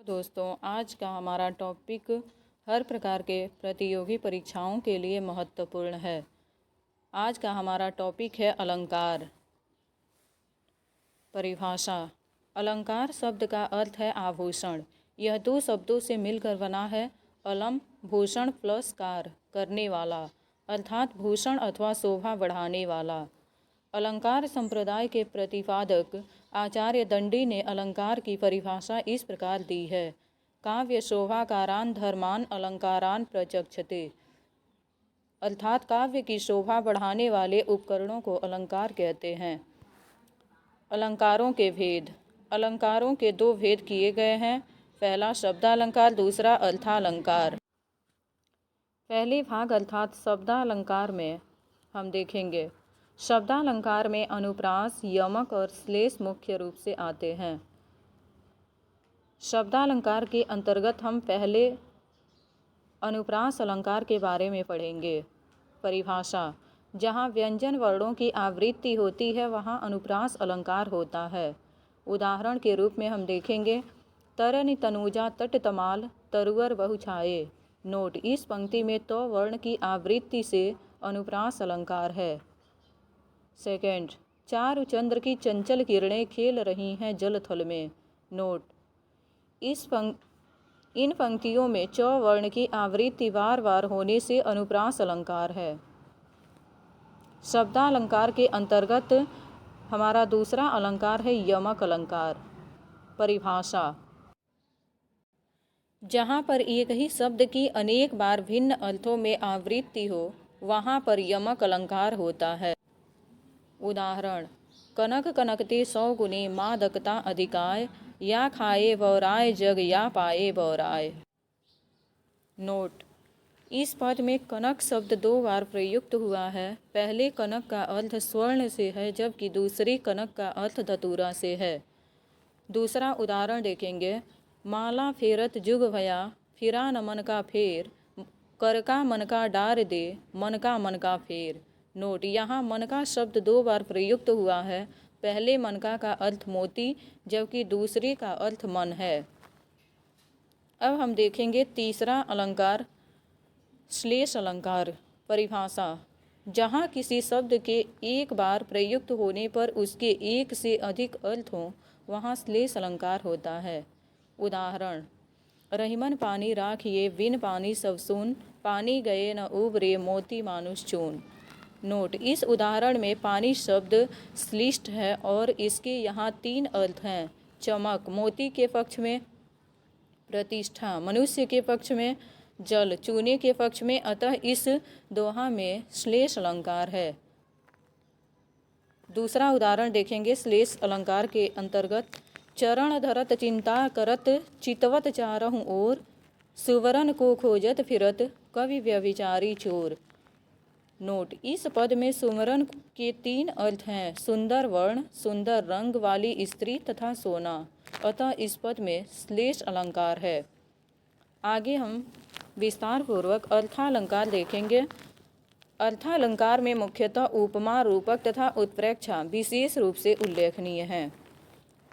दोस्तों, आज का हमारा टॉपिक हर प्रकार के प्रतियोगी परीक्षाओं के लिए महत्वपूर्ण है। आज का हमारा टॉपिक है अलंकार। परिभाषा। अलंकार शब्द का अर्थ है आभूषण। यह दो शब्दों से मिलकर बना है। अलम भूषण प्लस कार करने वाला, अर्थात भूषण अथवा शोभा बढ़ाने वाला। अलंकार संप्रदाय के प्रतिपादक आचार्य दंडी ने अलंकार की परिभाषा इस प्रकार दी है। काव्य शोभाकारान धर्मान अलंकारान प्रचक्षते, अर्थात काव्य की शोभा बढ़ाने वाले उपकरणों को अलंकार कहते हैं। अलंकारों के भेद। अलंकारों के दो भेद किए गए हैं। पहला शब्दालंकार, दूसरा अर्थालंकार। पहले भाग अर्थात शब्दालंकार में हम देखेंगे। शब्दालंकार में अनुप्रास, यमक और श्लेष मुख्य रूप से आते हैं। शब्दालंकार के अंतर्गत हम पहले अनुप्रास अलंकार के बारे में पढ़ेंगे। परिभाषा। जहाँ व्यंजन वर्णों की आवृत्ति होती है वहाँ अनुप्रास अलंकार होता है। उदाहरण के रूप में हम देखेंगे तरनि तनुजा तट तमाल तरुअर बहुछाये। नोट, इस पंक्ति में तो वर्ण की आवृत्ति से अनुप्रास अलंकार है। सेकंड, चारु चंद्र की चंचल किरणें खेल रही हैं जल थल में। नोट, इन पंक्तियों में च वर्ण की आवृत्ति बार बार होने से अनुप्रास अलंकार है। शब्दालंकार के अंतर्गत हमारा दूसरा अलंकार है यमक अलंकार। परिभाषा। जहाँ पर एक ही शब्द की अनेक बार भिन्न अर्थों में आवृत्ति हो वहाँ पर यमक अलंकार होता है। उदाहरण, कनक कनकते 100 गुने मादकता अधिकाय, या खाए बौराय जग या पाए बौराय। नोट, इस पद में कनक शब्द दो बार प्रयुक्त हुआ है। पहले कनक का अर्थ स्वर्ण से है जबकि दूसरी कनक का अर्थ धतूरा से है। दूसरा उदाहरण देखेंगे। माला फेरत जुग भया, फिरा न मन का फेर, कर का मन का डार दे, मन का फेर। नोट, यहाँ मन का शब्द दो बार प्रयुक्त हुआ है। पहले मनका का अर्थ मोती जबकि दूसरे का अर्थ मन है। अब हम देखेंगे तीसरा अलंकार श्लेष अलंकार। परिभाषा। जहाँ किसी शब्द के एक बार प्रयुक्त होने पर उसके एक से अधिक अर्थ हों वहाँ श्लेष अलंकार होता है। उदाहरण, रहीमन पानी राखिए बिन पानी सब सून, पानी गए न उबरे मोती मानुष चून। नोट, इस उदाहरण में पानी शब्द श्लिष्ट है और इसके यहाँ तीन अर्थ हैं। चमक मोती के पक्ष में, प्रतिष्ठा मनुष्य के पक्ष में, जल चूने के पक्ष में, अतः इस दोहा में श्लेष अलंकार है। दूसरा उदाहरण देखेंगे श्लेष अलंकार के अंतर्गत। चरण धरत चिंता करत चितवत चारहु ओर, सुवरन को खोजत फिरत कवि व्यभिचारी चोर। नोट, इस पद में सुमरन के तीन अर्थ हैं। सुंदर वर्ण, सुंदर रंग वाली स्त्री तथा सोना, अतः इस पद में श्लेष अलंकार है। आगे हम विस्तार पूर्वक अर्थालंकार देखेंगे। अर्थालंकार में मुख्यतः उपमा, रूपक तथा उत्प्रेक्षा विशेष रूप से उल्लेखनीय हैं।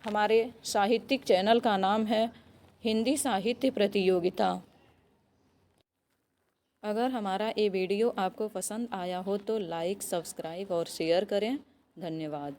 हमारे साहित्यिक चैनल का नाम है हिंदी साहित्य प्रतियोगिता। अगर हमारा ये वीडियो आपको पसंद आया हो तो लाइक, सब्सक्राइब और शेयर करें। धन्यवाद।